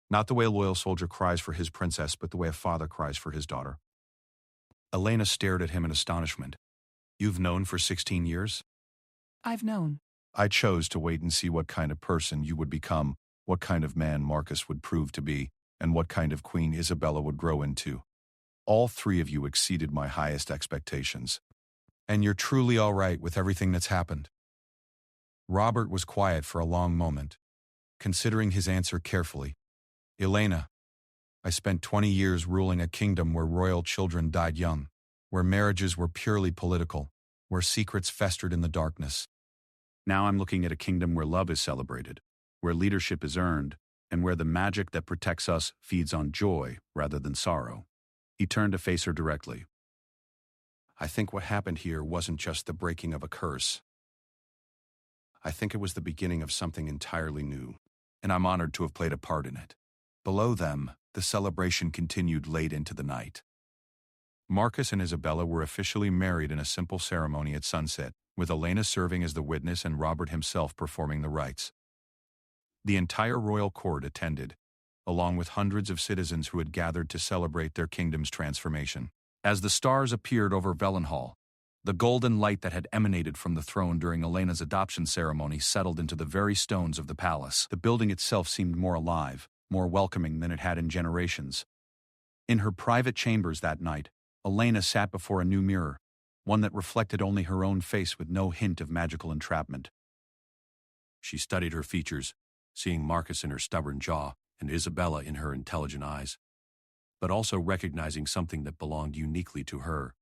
Not the way a loyal soldier cries for his princess, but the way a father cries for his daughter. Elena stared at him in astonishment. You've known for 16 years? I've known. I chose to wait and see what kind of person you would become, what kind of man Marcus would prove to be, and what kind of queen Isabella would grow into. All three of you exceeded my highest expectations. And you're truly all right with everything that's happened. Robert was quiet for a long moment, considering his answer carefully. Elena, I spent 20 years ruling a kingdom where royal children died young, where marriages were purely political, where secrets festered in the darkness. Now I'm looking at a kingdom where love is celebrated, where leadership is earned, and where the magic that protects us feeds on joy rather than sorrow. He turned to face her directly. I think what happened here wasn't just the breaking of a curse. I think it was the beginning of something entirely new, and I'm honored to have played a part in it. Below them, the celebration continued late into the night. Marcus and Isabella were officially married in a simple ceremony at sunset, with Elena serving as the witness and Robert himself performing the rites. The entire royal court attended, along with hundreds of citizens who had gathered to celebrate their kingdom's transformation. As the stars appeared over Valenhall, the golden light that had emanated from the throne during Elena's adoption ceremony settled into the very stones of the palace. The building itself seemed more alive, more welcoming than it had in generations. In her private chambers that night, Elena sat before a new mirror, one that reflected only her own face with no hint of magical entrapment. She studied her features, seeing Marcus in her stubborn jaw and Isabella in her intelligent eyes, but also recognizing something that belonged uniquely to her.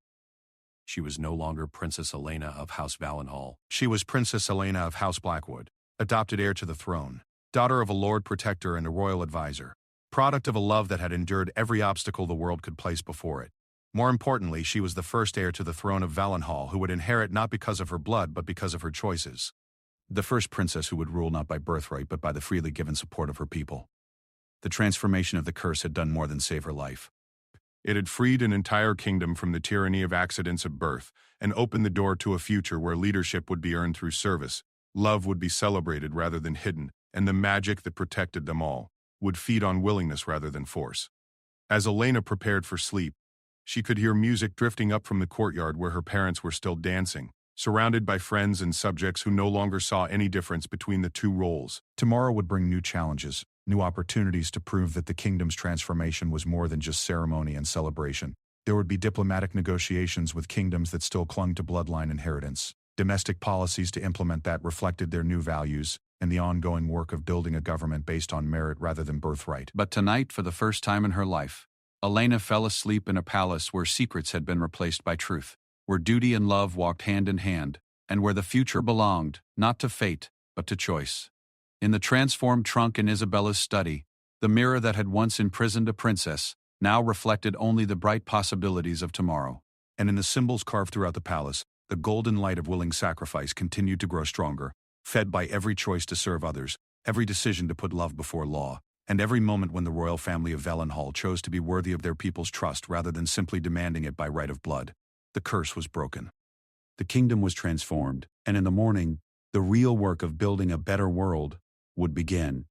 She was no longer Princess Elena of House Valenhall. She was Princess Elena of House Blackwood, adopted heir to the throne, daughter of a Lord Protector and a royal advisor, product of a love that had endured every obstacle the world could place before it. More importantly, she was the first heir to the throne of Valenhall who would inherit not because of her blood but because of her choices. The first princess who would rule not by birthright but by the freely given support of her people. The transformation of the curse had done more than save her life. It had freed an entire kingdom from the tyranny of accidents of birth and opened the door to a future where leadership would be earned through service, love would be celebrated rather than hidden, and the magic that protected them all would feed on willingness rather than force. As Elena prepared for sleep, she could hear music drifting up from the courtyard where her parents were still dancing, surrounded by friends and subjects who no longer saw any difference between the two roles. Tomorrow would bring new challenges, new opportunities to prove that the kingdom's transformation was more than just ceremony and celebration. There would be diplomatic negotiations with kingdoms that still clung to bloodline inheritance, domestic policies to implement that reflected their new values, and the ongoing work of building a government based on merit rather than birthright. But tonight, for the first time in her life, Elena fell asleep in a palace where secrets had been replaced by truth, where duty and love walked hand in hand, and where the future belonged, not to fate, but to choice. In the transformed trunk in Isabella's study, the mirror that had once imprisoned a princess now reflected only the bright possibilities of tomorrow. And in the symbols carved throughout the palace, the golden light of willing sacrifice continued to grow stronger, fed by every choice to serve others, every decision to put love before law, and every moment when the royal family of Valenhall chose to be worthy of their people's trust rather than simply demanding it by right of blood. The curse was broken. The kingdom was transformed, and in the morning, the real work of building a better world would begin.